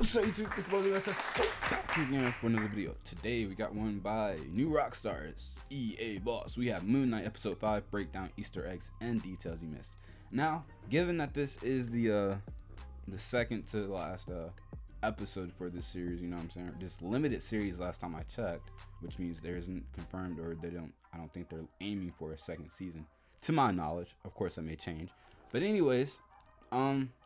So YouTube, this was us back again for another video. Today we got one by New Rockstars, EA Boss. We have Moon Knight episode 5, breakdown, Easter eggs, and details you missed. Now, given that this is the second to last episode for this series, you know what I'm saying? This limited series last time I checked, which means there isn't confirmed or I don't think they're aiming for a second season. To my knowledge, of course that may change. But anyways,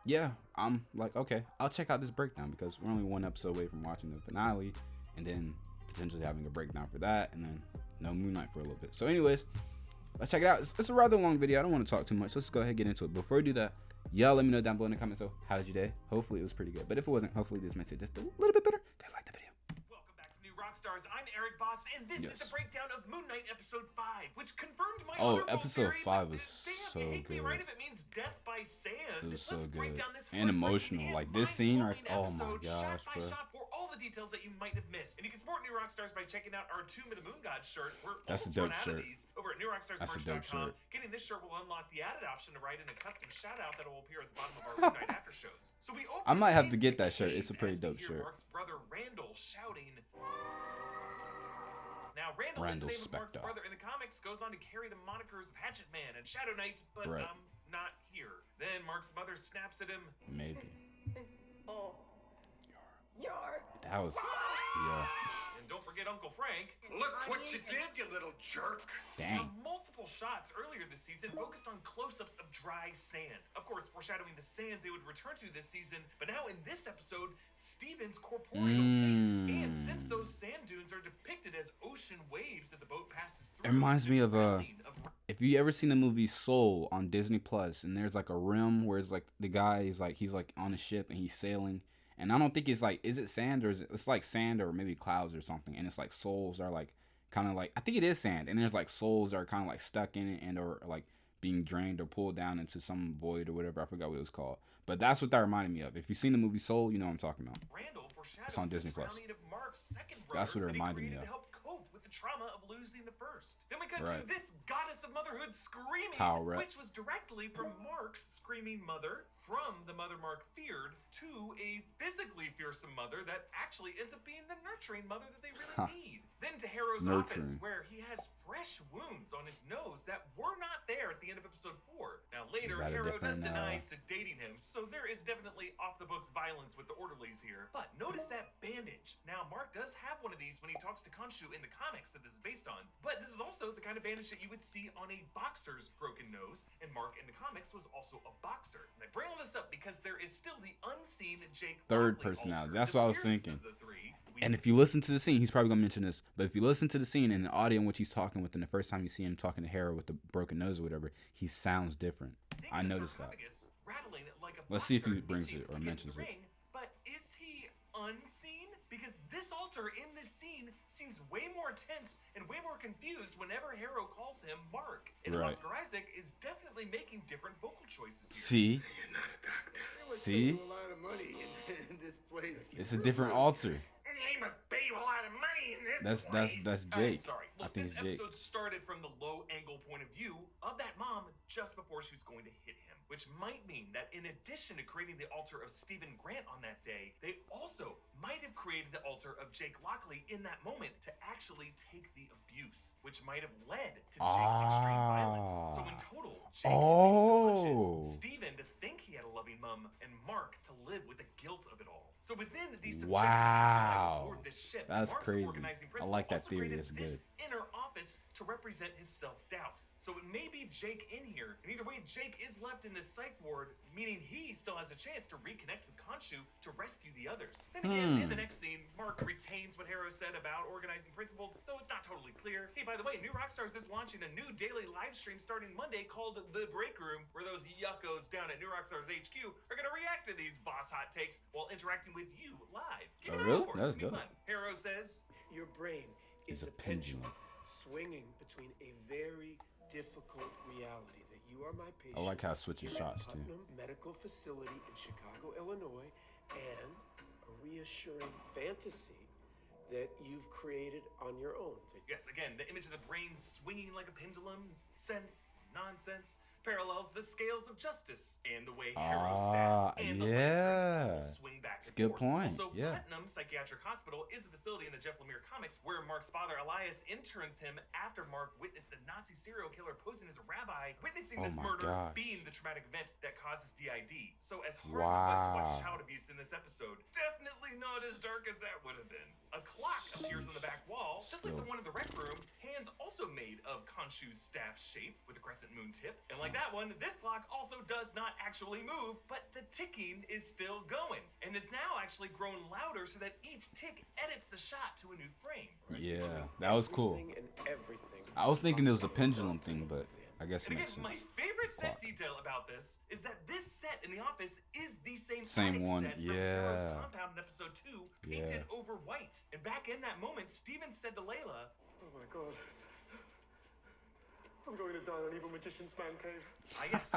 yeah, I'm like, okay, I'll check out this breakdown because we're only one episode away from watching the finale and then potentially having a breakdown for that and then no Moon Knight for a little bit. So anyways, let's check it out. It's a rather long video. I don't want to talk too much. Let's go ahead and get into it. Before we do that, y'all let me know down below in the comments. So how's your day? Hopefully it was pretty good. But if it wasn't, hopefully this makes it just a little bit better. Go like the video. Welcome back to New Rockstars. I'm Eric Boss, and this is a breakdown of Moon Knight episode 5, which confirmed my episode 5 was so good. Right, if it means death by sand. It was so Let's break good down this and emotional. Like this scene, right? Oh my gosh, shot by bro. shot for all the details that you might have missed. And you can support New Rockstars by checking out our Tomb of the Moon God shirt. We're That's a almost dope run out shirt. of these over at newrockstarsmerch.com. Getting this shirt will unlock the added option to write in a custom shout out that will appear at the bottom of our Moon Knight after shows. So we I might have to get that shirt. It's a pretty dope shirt. Mark's brother Randall shouting. Now, Randall is the name of Mark's brother in the comics, goes on to carry the monikers of Hatchet Man and Shadow Knight, but not here. Then Mark's mother snaps at him. Maybe. Yar. That was, yeah. And don't forget Uncle Frank. Look what you did, you little jerk. Dang. Now, multiple shots earlier this season focused on close-ups of dry sand. Of course, foreshadowing the sands they would return to this season, but now in this episode, Steven's corporeal fate. And since those sand dunes are depicted as ocean waves that the boat passes through, it reminds me of if you ever seen the movie Soul on Disney Plus, and there's like a rim where it's like the guy is like he's like on a ship and he's sailing, and I don't think it's like, is it sand or is it's like sand or maybe clouds or something, and it's like souls are like kind of like, I think it is sand, and there's like souls that are kind of like stuck in it and or like being drained or pulled down into some void or whatever. I forgot what it was called, but that's what that reminded me of. If you've seen the movie Soul, you know what I'm talking about. It's on Disney Plus. That's what it reminded me of. To help cope with the trauma of losing the first. Then we cut to this goddess of motherhood screaming, which was directly from Mark's screaming mother, from the mother Mark feared, to a physically fearsome mother that actually ends up being the nurturing mother that they really need. Then to Harrow's office, where he has fresh wounds on his nose that were not there at the end of episode 4. Now later, Harrow does deny sedating him, so there is definitely off-the-books violence with the orderlies here. But notice that bandage. Now, Mark does have one of these when he talks to Khonshu in the comics that this is based on, but this is also the kind of bandage that you would see on a boxer's broken nose, and Mark in the comics was also a boxer. And I bring all this up because there is still the unseen Jake Third personality. That's what I was thinking. And if you listen to the scene, he's probably gonna mention this, but if you listen to the scene and the audio in which he's talking with, and the first time you see him talking to Harrow with the broken nose or whatever, he sounds different. I noticed that. Let's see if he brings it or mentions it. But is he unseen? Because this altar in this scene seems way more tense and way more confused whenever Harrow calls him Mark. And Oscar Isaac is definitely making different vocal choices here. See? You're not a doctor. See? A lot of money in this place. It's a different altar. He must pay you a lot of money in this place. That's Jake. Sorry. Look, I think this it's Jake. episode started from the low angle point of view of that mom just before she was going to hit him, which might mean that in addition to creating the altar of Stephen Grant on that day, they also might have created the altar of Jake Lockley in that moment to actually take the abuse, which might have led to Jake's extreme violence. So in total, Jake punches Stephen to think he had a loving mom, and Mark to live with the guilt of it all. So within these aboard this ship, that's Mark's crazy. Organizing I like that also theory. created It's good. This inner office to represent his self-doubt. So it may be Jake in here, and either way, Jake is left in this psych ward, meaning he still has a chance to reconnect with Khonshu to rescue the others. Then again, in the next scene, Mark retains what Harrow said about organizing principles, so it's not totally clear. Hey, by the way, New Rockstars is launching a new daily live stream starting Monday called The Break Room, where those yuckos down at New Rockstars HQ are gonna react to these boss hot takes while interacting with you live. Keep an eye out for it. It's gonna be fun. Harrow says, your brain is a pendulum swinging between a very difficult reality that you are my patient. I like how it switches shots too. Putnam Medical Facility in Chicago, Illinois, and a reassuring fantasy that you've created on your own. yes, again, the image of the brain swinging like a pendulum, sense, nonsense. parallels the scales of justice and the way Harrow's staff and the lanterns swing back and good forth. point. Also, Putnam Psychiatric Hospital is a facility in the Jeff Lemire comics where Mark's father Elias interns him after Mark witnessed a Nazi serial killer posing as a rabbi, witnessing this murder being the traumatic event that causes DID. So as hard as it was to watch child abuse in this episode, definitely not as dark as that would have been. A clock appears on the back wall, just like the one in the rec room. Hands also made of Khonshu's staff shape with a crescent moon tip. And like that one, this clock also does not actually move, but the ticking is still going. And is now actually grown louder so that each tick edits the shot to a new frame. Yeah, that was cool. I was thinking it was a pendulum thing, but I guess it makes sense. My favorite set detail about this is that this set in the office is the same one, set from Harrow's compound in episode 2, painted over white. And back in that moment, Steven said to Layla, "Oh my god, I'm going to die on Evil Magician's Man Cave." Yes,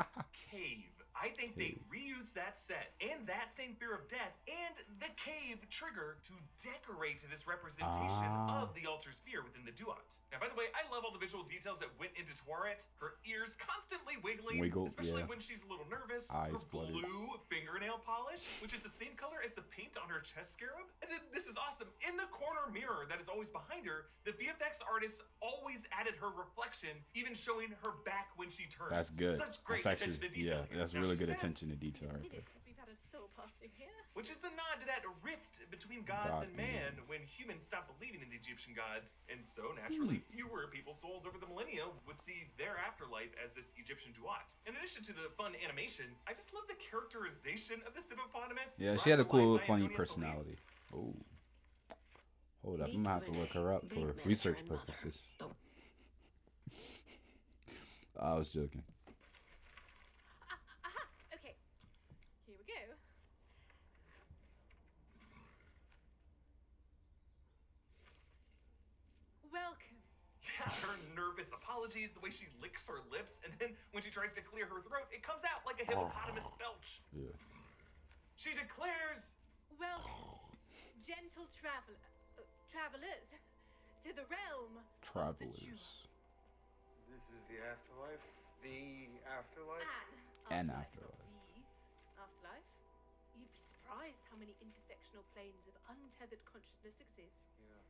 cave. I think they reused that set and that same fear of death and the cave trigger to decorate this representation of the altar sphere within the Duat. Now, by the way, I love all the visual details that went into Tuaret. Her ears constantly wiggling, especially when she's a little nervous. Her blue fingernail polish, which is the same color as the paint on her chest scarab. And then this is awesome. In the corner mirror that is always behind her, the VFX artist always added her reflection, even showing her back when she turns. That's good. Such great attention to detail. Yeah, that's really good attention to detail right there. Which is a nod to that rift between gods and man when humans stopped believing in the Egyptian gods, and so naturally fewer people's souls over the millennia would see their afterlife as this Egyptian duat. In addition to the fun animation, I just love the characterization of this hippopotamus. Yeah, she had a cool, funny personality. Oh, hold up, I'm gonna have to look her up for research purposes. I was joking. Okay, here we go. Welcome. Yeah, her nervous apologies, the way she licks her lips, and then when she tries to clear her throat, it comes out like a hippopotamus belch. Yeah. She declares, "Welcome, gentle travelers, to the realm of the Travelers. This is the afterlife? The afterlife? And afterlife. The afterlife. You'd be surprised how many intersectional planes of untethered consciousness exist. Yeah.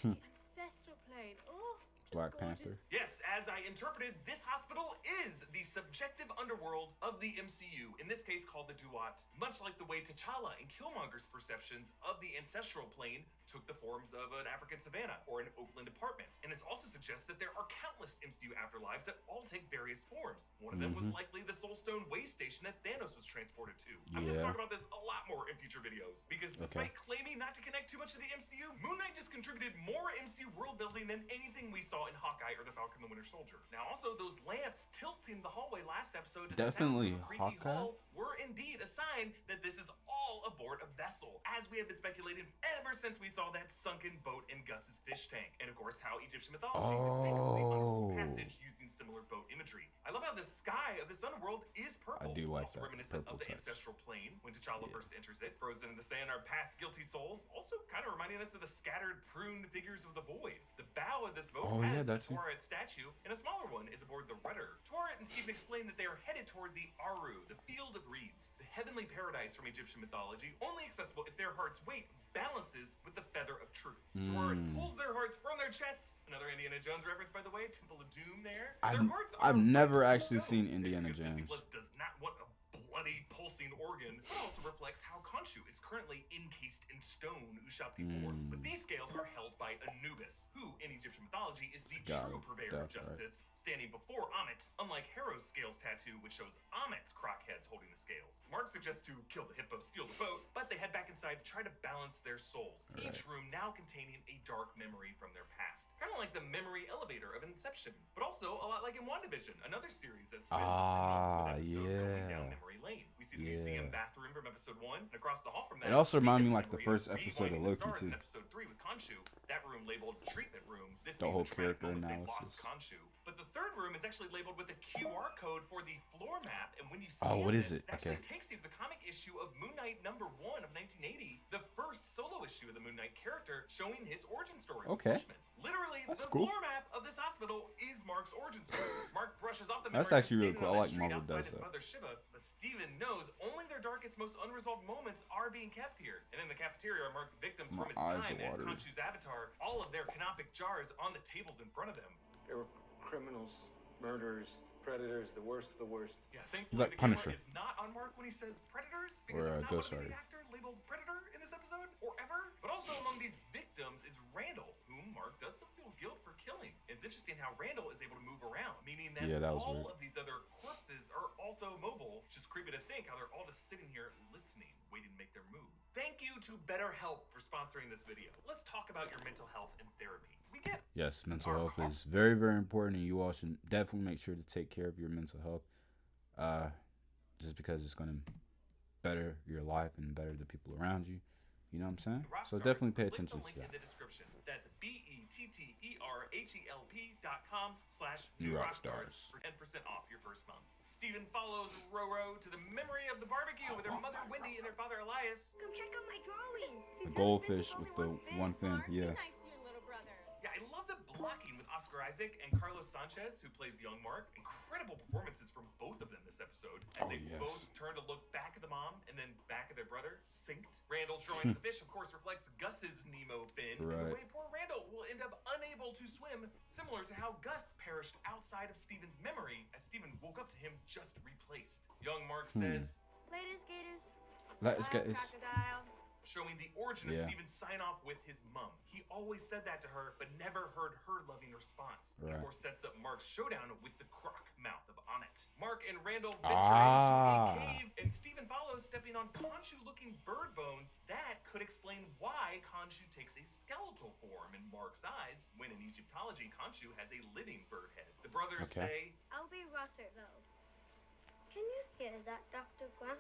The ancestral plane. Oh, just Black gorgeous. Panther. yes, as I interpreted, this hospital is the subjective underworld of the MCU, in this case called the Duat, much like the way T'Challa and Killmonger's perceptions of the ancestral plane took the forms of an African savanna or an Oakland apartment. And this also suggests that there are countless MCU afterlives that all take various forms. One of them was likely the Soulstone way station that Thanos was transported to. I'm going to talk about this a lot more in future videos, because despite claiming not to connect too much to the MCU, Moon Knight just contributed more MCU world building than anything we saw in Hawkeye or the Falcon and the Winter Soldier. Now also, those lamps tilting the hallway last episode to Definitely the sounds of a creepy Hawkeye. hall were indeed a sign that this is all aboard a vessel, as we have been speculating ever since we saw that sunken boat in Gus's fish tank, and of course how Egyptian mythology depicts the underworld passage using similar boat imagery. I love how the sky of this underworld is purple, I do like also that reminiscent purple of the touch. ancestral plane when T'Challa first enters it. Frozen in the sand are past guilty souls, also kind of reminding us of the scattered pruned figures of the void. The bow of this boat has a Tuaret statue, and a smaller one is aboard the rudder. Tuaret and Steven explain that they are headed toward the Aru, the Field of Reeds, the heavenly paradise from Egyptian mythology, only accessible if their heart's weight balances with the feather of truth. Tuaret pulls their hearts from their chests. Another Indiana Jones reference, by the way, Temple of Doom there. Their hearts are I've never right to actually stone, seen Indiana because Disney Jones. Plus does not want a bloody pulsing organ, but also reflects how Khonshu is currently encased in stone Ushabti bore. But these scales are held by Anubis, who in Egyptian mythology is the true purveyor of justice, standing before Ammit, unlike Harrow's scales tattoo, which shows Ammit's croc heads holding the scales. Mark suggests to kill the hippo, steal the boat, but they head back inside to try to balance their souls, each room now containing a dark memory from their past. Kind of like the memory elevator of Inception, but also a lot like in WandaVision, another series that spends its penultimate episode going down memory lane. We see the museum bathroom from episode 1, and across the hall from that, It also reminded me Steven's like the memory first episode of rewinding the Loki stars too. in episode 3 with Khonshu. That room labeled treatment room. This The being whole traumatic character moment they analysis. lost Khonshu. But the third room is actually labeled with a QR code for the floor map, and when you see what is it? actually takes you to the comic issue of Moon Knight #1 of 1980, the first solo issue of the Moon Knight character showing his origin story. Okay. Bushman. Literally, That's the cool. floor map of this hospital is Mark's origin story. Mark brushes off the That's memory actually really of cool. I like standing on Marvel that street does outside his that. mother Shiva, but Steven knows only their darkest, most unresolved moments are being kept here. And in the cafeteria are Mark's victims My from his eyes time are as watering. Khonshu's avatar, all of their canopic jars on the tables in front of him. They were criminals, murderers, predators, the worst of the worst. Yeah, thankfully He's like the camera Punisher. is not on Mark when he says predators, because Or, I'm not Ghost want to be Rider. the actor labeled predator in this episode, or ever. But also among these victims is Randall, whom Mark does still feel guilt for killing. It's interesting how Randall is able to move around, meaning that, Yeah, that was all weird. of these other corpses are also mobile. It's just creepy to think how they're all just sitting here listening, waiting to make their move. Thank you to BetterHelp for sponsoring this video. Let's talk about your mental health and therapy. We get Yes, mental health is very, very important, and you all should definitely make sure to take care of your mental health. Just because it's going to better your life and better the people around you. You know what I'm saying? So Rockstars, definitely pay click attention the to link that. in the description. That's BETTERHELP.com/New New Rockstars Rockstars. for 10% off your first month. Steven follows Roro to the memory of the barbecue with her mother Wendy and their father Elias. Come check out my drawing. The goldfish with the one fin, yeah. Be nice to your little brother. Yeah, I love the blocking with Oscar Isaac and Carlos Sanchez, who plays the young Mark. Incredible performances from both of them this episode, as Oh, they yes. both turn to look back at the mom and then back at their brother, synced. Randall's drawing of the fish, of course, reflects Gus's Nemo fin, in Right. the way poor Randall will end up unable to swim, similar to how Gus perished outside of Steven's memory, as Steven woke up to him just replaced. Young Mark says, Later, skaters. Let's Bye, get this. crocodile. showing the origin of Yeah. Steven's sign-off with his mom. He always said that to her, but never heard her loving response. And Right. of course sets up Mark's showdown with the croc mouth of Ammit. Mark and Randall venture Ah. into a cave, and Steven follows, stepping on Khonshu-looking bird bones. That could explain why Khonshu takes a skeletal form in Mark's eyes, when in Egyptology, Khonshu has a living bird head. The brothers Okay. say, I'll be Russer, though. Can you hear that, Dr. Grant?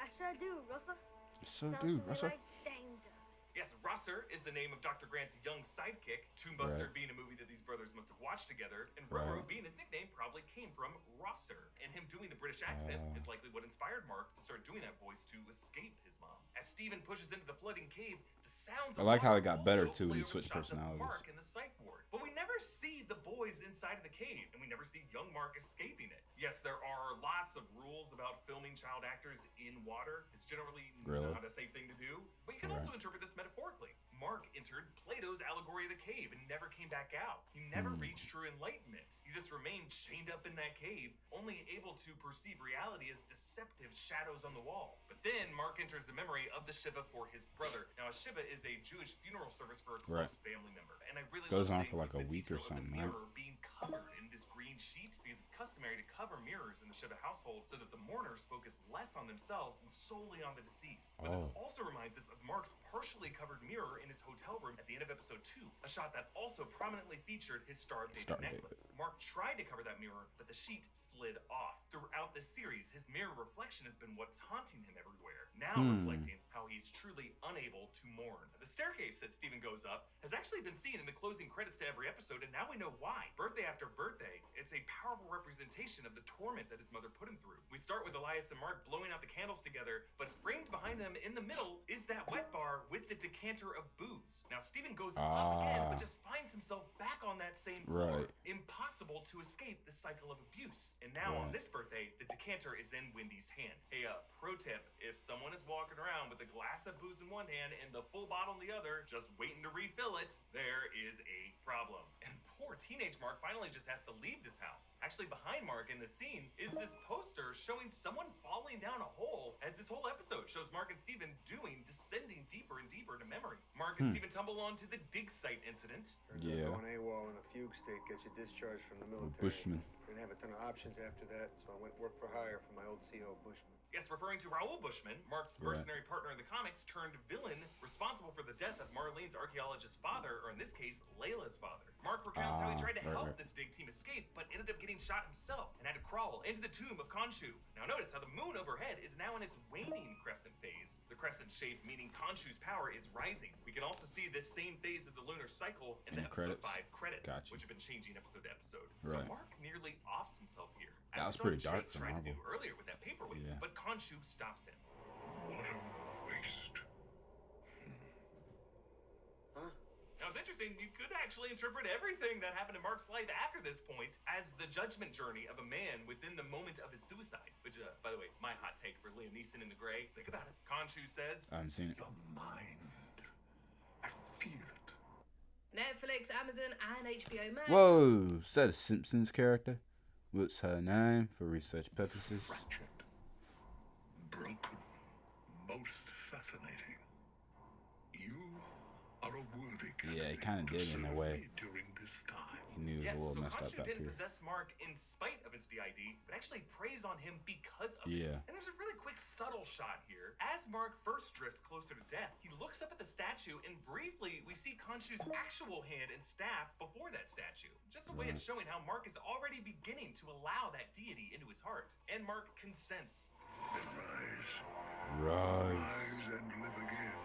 I sure do, Russell. So, Sounds dude, to me Russell. like danger. yes, Rosser is the name of Dr. Grant's young sidekick, Tombbuster being a movie that these brothers must have watched together, and Roro Right. being his nickname probably came from Rosser. And him doing the British accent is likely what inspired Mark to start doing that voice to escape his mom. As Steven pushes into the flooding cave, the sounds I of like how Mark it got better, also too, when play you over switch the shots of personalities. Mark in the psych ward. But we never see the boys inside of the cave, and we never see young Mark escaping it. Yes, there are lots of rules about filming child actors in water. It's generally Really? not a safe thing to do, but you can Right. also interpret this metaphorically. Mark entered Plato's allegory of the cave and never came back out. He never reached true enlightenment. He just remained chained up in that cave, only able to perceive reality as deceptive shadows on the wall. But then Mark enters the memory of the Shiva for his brother. Now, a Shiva is a Jewish funeral service for a close family member, and I really Goes love on the for like a include the week or detail of the something, right? mirror being covered in this green sheet, because it's customary to cover mirrors in the Shiva household so that the mourners focus less on themselves and solely on the deceased. But this Oh. also reminds us of Mark's partially covered mirror in his hotel room at the end of episode 2, a shot that also prominently featured his Star of David Star of necklace. Mark tried to cover that mirror, but the sheet slid off. Throughout this series, his mirror reflection has been what's haunting him everywhere, now reflecting how he's truly unable to mourn. The staircase that Steven goes up has actually been seen in the closing credits to every episode, and now we know why. Birthday after birthday, it's a powerful representation of the torment that his mother put him through. We start with Elias and Mark blowing out the candles together, but framed behind them in the middle is that wet bar with the decanter of booze. Now Steven goes up again, but just finds himself back on that same floor. Right. Impossible to escape the cycle of abuse. And now on this birthday, the decanter is in Wendy's hand. Hey, pro tip, if someone is walking around with a glass of booze in one hand and the full bottle in the other, just waiting to refill it, there is a problem. And poor teenage Mark finally just has to leave this house. Actually, behind Mark in the scene is this poster showing someone falling down a hole, as this whole episode shows Mark and Steven descending deeper and deeper into memory. Mark and Steven tumble onto the dig site incident. Turns Yeah. out going AWOL in a fugue state gets you discharged from the military. Bushman. Didn't have a ton of options after that, so I went work for hire for my old CO, Bushman. Yes, referring to Raoul Bushman, Mark's mercenary partner in the comics turned villain, responsible for the death of Marlene's archaeologist father, or in this case, Layla's father. Mark recounts how he tried to help this dig team escape, but ended up getting shot himself and had to crawl into the tomb of Khonshu. Now notice how the moon overhead is now in its waning crescent phase. The crescent shape meaning Khonshu's power is rising. We can also see this same phase of the lunar cycle in In the the episode credits. 5 credits, Gotcha. which have been changing episode to episode. So Right. Mark nearly offs himself here. That As was we saw pretty Jake dark for try to do Marvel. earlier with that paperweight, Yeah. but Khonshu stops him. What a waste. interesting. You could actually interpret everything that happened in Mark's life after this point as the judgment journey of a man within the moment of his suicide. Which, by the way, my hot take for Liam Neeson in The Grey. Think about it. Khonshu says, I haven't seen it. Your mind. I feel it. Netflix, Amazon, and HBO Max. Whoa, is that a Simpsons character? What's her name for research purposes? Fractured. Broken. Most fascinating. You are a worthy candidate. Yeah, he kind of did in a way. During this time. He knew he was a little messed up Khonshu back didn't here. possess Mark in spite of his DID, but actually preys on him because of Yeah. it. And there's a really quick subtle shot here. As Mark first drifts closer to death, he looks up at the statue, and briefly we see Khonshu's actual hand and staff before that statue. Just a way of showing how Mark is already beginning to allow that deity into his heart. And Mark consents. Then rise. Right. Rise and live again.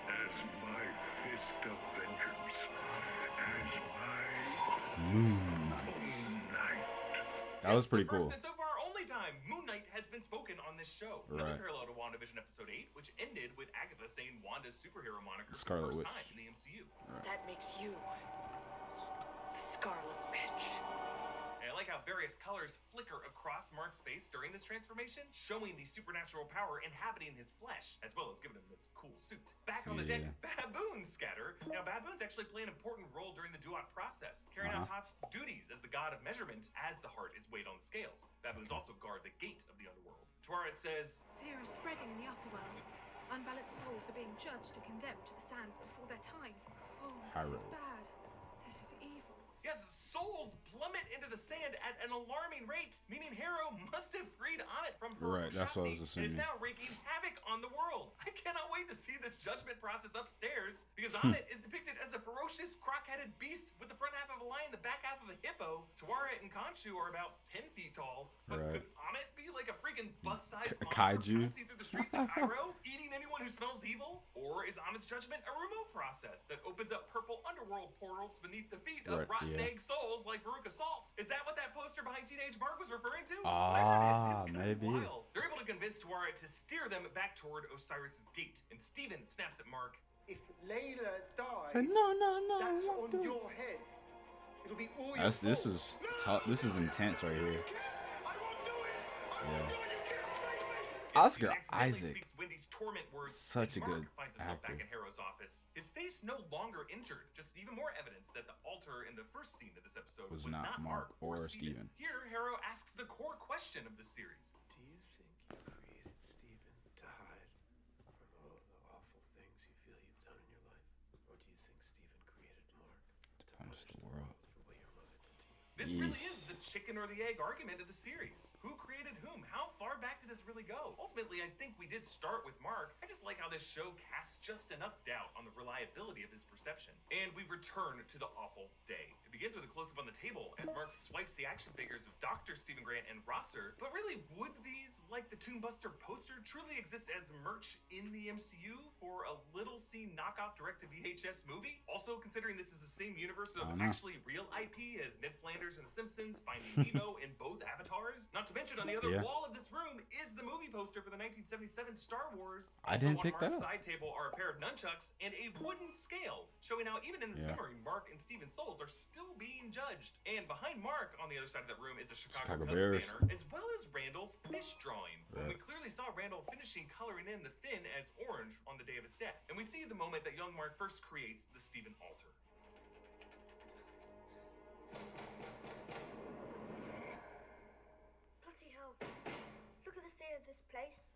As my fist of vengeance. As my Moon Knight. Moon Knight. That was pretty First cool. and so far only time Moon Knight has been spoken on this show. Another Right. parallel to WandaVision episode 8, which ended with Agatha saying Wanda's superhero moniker Scarlet for the Witch. first time in the MCU. That makes you the Scarlet Witch. And I like how various colors flicker across Mark's face during this transformation, showing the supernatural power inhabiting his flesh, as well as giving him this cool suit. Back on the deck, baboons scatter. Now, baboons actually play an important role during the Duat process, carrying out Thoth's duties as the god of measurement as the heart is weighed on the scales. Baboons also guard the gate of the underworld. Tuaret says, Fear is spreading in the upper world. Unbalanced souls are being judged and condemned to the sands before their time. Oh, this is bad. This is evil. yes, souls plummet into the sand at an alarming rate, meaning Harrow must have freed Amit from her Right, that's what I was Shakti and is assuming. now wreaking havoc on the world. I cannot wait to see this judgment process upstairs, because Amit is depicted as a ferocious, croc-headed beast with the front half of a lion, the back half of a hippo. Tuaret and Khonshu are about 10 feet tall, but Right. could Amit be like a freaking bus-sized A monster kaiju? prancing through the streets of Cairo, eating anyone who smells evil? Or is Amit's judgment a remote process that opens up purple underworld portals beneath the feet of Right, rotten yeah. egg souls like Veruca Salt? Is that what that poster behind Teenage Mark was referring to? Ah, Whatever it is, it's kind of maybe. wild. They're able to convince Tuaret to steer them back toward Osiris's gate, and Steven snaps at Mark. If Layla dies, Say, no, that's I won't on do it. your head. It'll be all your This fault. is this is intense right here. Yeah. Oscar Steven accidentally Isaac. speaks Wendy's torment words, Such and a Mark good finds himself actor. back in Harrow's office. His face no longer injured, just even more evidence that the altar in the first scene of this episode Was was not Mark or Steven. Here, Harrow asks the core question of the series. Do you think you created Stephen to hide from all of the awful things you feel you've done in your life? Or do you think Stephen created Mark to punish the world for what your mother did to you? This really is the chicken or the egg argument of the series. Who created whom? How far back did this really go? Ultimately, I think we did start with Mark. I just like how this show casts just enough doubt on the reliability of his perception. And we return to the awful day. It begins with a close-up on the table as Mark swipes the action figures of Dr. Stephen Grant and Rosser. But really, would these, like the Toon Buster poster, truly exist as merch in the MCU for a little scene knockoff direct-to-VHS movie? Also, considering this is the same universe of actually real IP as Ned Flanders and The Simpsons, Finding Nemo, and both Avatars. Not to mention, on the other wall of this room is the movie poster for the 1977 Star Wars. I didn't pick that On Mark's up. side table are a pair of nunchucks and a wooden scale, showing how even in this memory, Mark and Steven's souls are still being judged. And behind Mark, on the other side of that room, is a Chicago Cubs Bears. banner, as well as Randall's fish drawing. And we clearly saw Randall finishing coloring in the fin as orange on the day of his death. And we see the moment that young Mark first creates the Stephen altar. Bloody hell. Look at the state of this place.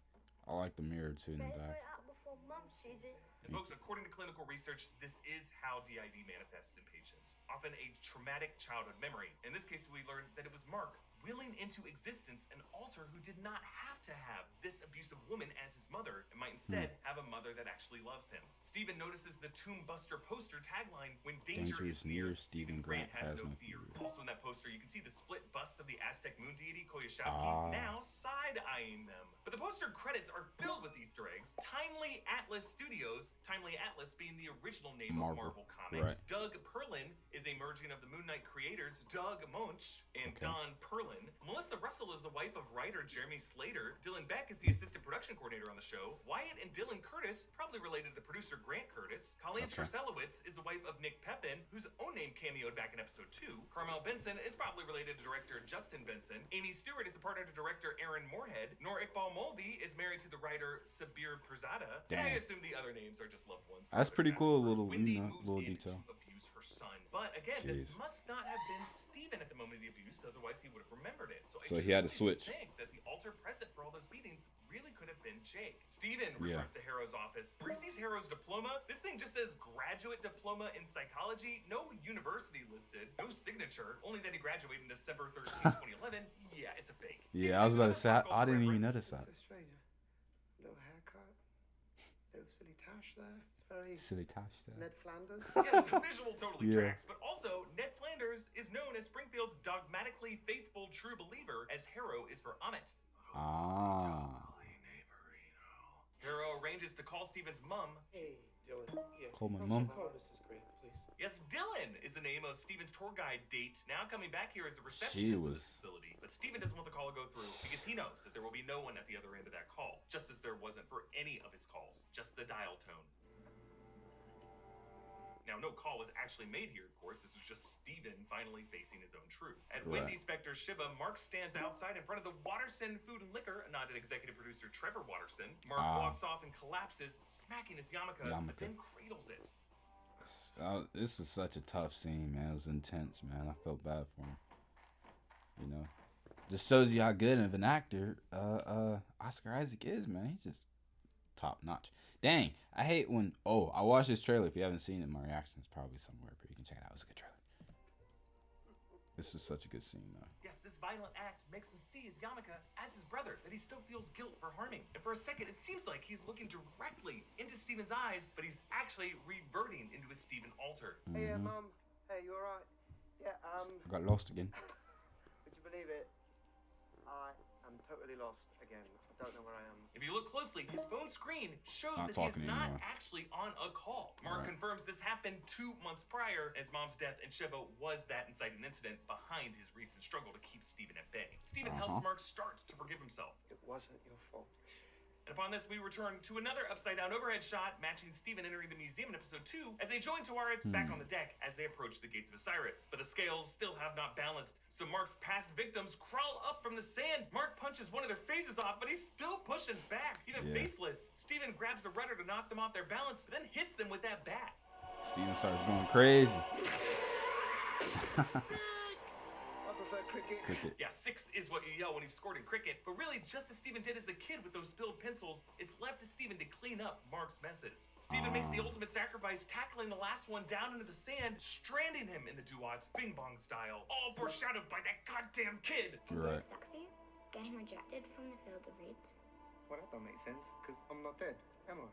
I like the mirror too in the Better sort back. it out before Mum sees it. And folks, according to clinical research, this is how DID manifests in patients. Often a traumatic childhood memory. In this case, we learned that it was Mark willing into existence an alter who did not have to have this abusive woman as his mother and might instead have a mother that actually loves him. Steven notices the Tomb Buster poster tagline, when danger is near, Stephen Grant has no fear. Also in that poster, you can see the split bust of the Aztec moon deity Coyolxauhqui now side-eyeing them. But the poster credits are filled with Easter eggs. Timely Atlas Studios Atlas, Timely Atlas being the original name of Marvel Comics. Right. Doug Perlin is a merging of the Moon Knight creators Doug Moench and Don Perlin. Melissa Russell is the wife of writer Jeremy Slater. Dylan Beck is the assistant production coordinator on the show. Wyatt and Dylan Curtis, probably related to producer Grant Curtis. Colleen Scherselowitz is the wife of Nick Pepin, whose own name cameoed back in episode 2. Carmel Benson is probably related to director Justin Benson. Amy Stewart is a partner to director Aaron Moorhead. Nor Iqbal Moldi is married to the writer Sabir Pirzada. And I assume the other names are just loved ones. That's pretty cool. Little, Wendy little detail. To abuse her son. But again, this must not have been Steven at the moment of the abuse, otherwise he would have remembered it. So he had to switch. I think that the altar present for all those beatings really could have been Jake. Steven returns to Harrow's office, receives Harrow's diploma. This thing just says graduate diploma in psychology, no university listed, no signature, only that he graduated in December 13, 2011. Yeah, it's a fake. Yeah, I was about to say, I didn't even notice that. So strange. Little haircut, little silly tash there. It's very silly tash there. Ned Flanders. Yeah, the visual totally tracks, but also Ned Flanders is known as Springfield's dogmatically faithful true believer, as Harrow is for Amit. Harrow arranges to call Steven's mum. Hey, Dylan. Yeah. Call my mum. Call Mrs. Grant, please. Yes, Dylan is the name of Steven's tour guide date. Now coming back here as a receptionist of this facility. But Steven doesn't want the call to go through because he knows that there will be no one at the other end of that call. Just as there wasn't for any of his calls. Just the dial tone. Now, no call was actually made here, of course. This was just Steven finally facing his own truth. At Wendy Spector Shiva, Mark stands outside in front of the Watterson Food and Liquor, nodded executive producer Trevor Watterson. Mark walks off and collapses, smacking his yarmulke, but then cradles it. This is such a tough scene, man. It was intense, man. I felt bad for him. You know, just shows you how good of an actor Oscar Isaac is, man. He's just top notch. Dang, I hate when I watched this trailer. If you haven't seen it, my reaction is probably somewhere, but you can check it out. It's a good trailer. This is such a good scene, though. Yes, this violent act makes him see his yarmulke as his brother, that he still feels guilt for harming. And for a second, it seems like he's looking directly into Steven's eyes, but he's actually reverting into his Steven altar. Hey, Mum. Hey, you alright? Yeah, I got lost again. Would you believe it? I am totally lost again. I don't know where I am. If you look closely, his phone screen shows that he's not actually on a call. Mark confirms this happened 2 months prior, as Mom's death, and Shiva was that inciting incident behind his recent struggle to keep Steven at bay. Steven helps Mark start to forgive himself. It wasn't your fault. And upon this, we return to another upside-down overhead shot, matching Steven entering the museum in episode 2, as they join Taweret back on the deck as they approach the gates of Osiris. But the scales still have not balanced, so Mark's past victims crawl up from the sand. Mark punches one of their faces off, but he's still pushing back. Even faceless, Steven grabs the rudder to knock them off their balance, then hits them with that bat. Steven starts going crazy. Cricket. Yeah, 6 is what you yell when you've scored in cricket, but really just as Steven did as a kid with those spilled pencils, it's left to Steven to clean up Mark's messes. Steven makes the ultimate sacrifice, tackling the last one down into the sand, stranding him in the Duat, Bing Bong style, all foreshadowed by that goddamn kid. Right. Suck for you? Getting rejected from the Field of Reeds? Well, that don't make sense, because I'm not dead, am I?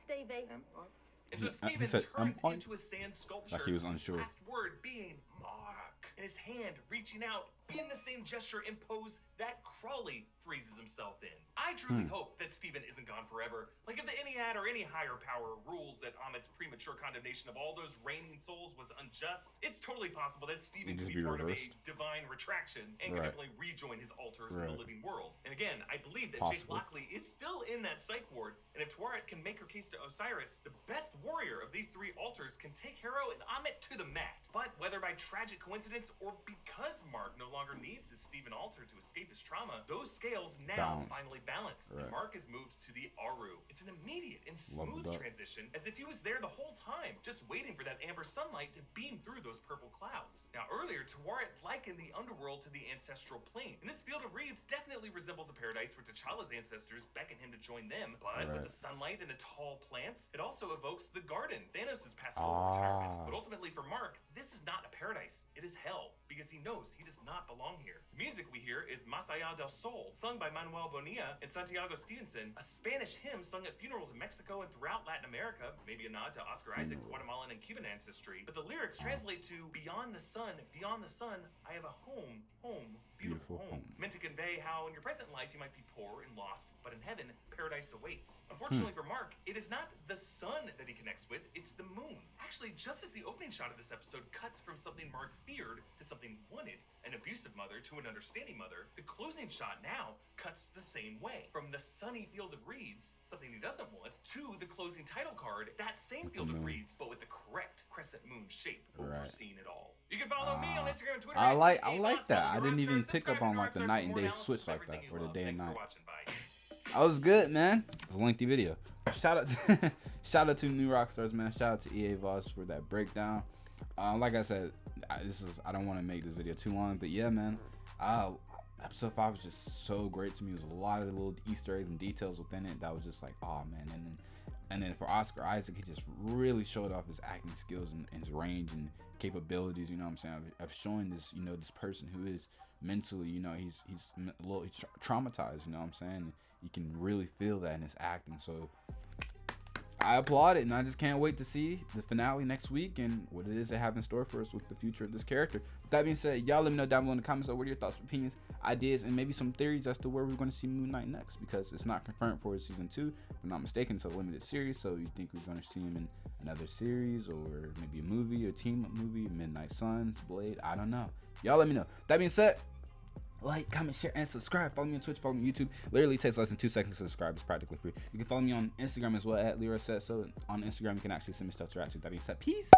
Stevie. Am I? And so Steven turns into a sand sculpture, like he was unsure. his last word being Mark, and his hand reaching out in the same gesture and pose that Crawley freezes himself in. I truly hope that Steven isn't gone forever. Like if the Ennead or any higher power rules that Amit's premature condemnation of all those reigning souls was unjust, it's totally possible that Steven could be part of a divine retraction and could definitely rejoin his altars in the living world. And again, I believe that Jake Lockley is still in that psych ward, and if Taweret can make her case to Osiris, the best warrior of these 3 altars can take Harrow and Amit to the mat. But whether by tragic coincidence or because Mark no longer needs his Steven altar to escape his trauma, those scales now finally balance, and Mark is moved to the Aru. It's an immediate and smooth transition, as if he was there the whole time, just waiting for that amber sunlight to beam through those purple clouds. Now earlier, Taweret likened the underworld to the ancestral plane, and this Field of Reeds definitely resembles a paradise where T'Challa's ancestors beckon him to join them, but with the sunlight and the tall plants, it also evokes the garden, Thanos' pastoral retirement. But ultimately for Mark, this is not a paradise, it is hell, because he knows he does not belong here. The music we hear is Más Allá del Sol, sung by Manuel Bonilla and Santiago Stevenson, a Spanish hymn sung at funerals in Mexico and throughout Latin America, maybe a nod to Oscar Isaac's Guatemalan and Cuban ancestry. But the lyrics translate to, beyond the sun, I have a home, beautiful home. Meant to convey how in your present life you might be poor and lost, but in heaven, paradise awaits. Unfortunately for Mark, it is not the sun that he connects with, it's the moon. Actually, just as the opening shot of this episode cuts from something Mark feared to something he wanted, an abusive mother to an understanding mother, the closing shot now cuts the same way. From the sunny field of reeds, something he doesn't want, to the closing title card, that same field of reeds, but with the correct crescent moon shape, overseeing it all. You can follow me on Instagram and Twitter. I like that. I didn't even pick up on like the night and day switch like that, or the day and night. That was good, man. It was a lengthy video. Shout out to New Rockstars, man. Shout out to EA Voss for that breakdown. Like I said, I don't want to make this video too long, but yeah, man. Episode 5 was just so great to me. It was a lot of little Easter eggs and details within it that was just like, oh man. And then for Oscar Isaac, he just really showed off his acting skills and his range and capabilities. You know what I'm saying? Of showing this, you know, this person who is mentally, you know, he's traumatized. You know what I'm saying? You can really feel that in his acting. So I applaud it, and I just can't wait to see the finale next week and what it is they have in store for us with the future of this character. With that being said, y'all let me know down below in the comments what are your thoughts, opinions, ideas, and maybe some theories as to where we're going to see Moon Knight next, because it's not confirmed for season 2, if I'm not mistaken. It's a limited series, so you think we're going to see him in another series or maybe a movie, a team up movie, Midnight Suns, Blade, I don't know. Y'all let me know. That being said, like, comment, share, and subscribe. Follow me on Twitch, follow me on YouTube. Literally takes less than 2 seconds to subscribe. It's practically free. You can follow me on Instagram as well at LeroySaidSo. On Instagram, you can actually send me stuff to react to. That being said, peace.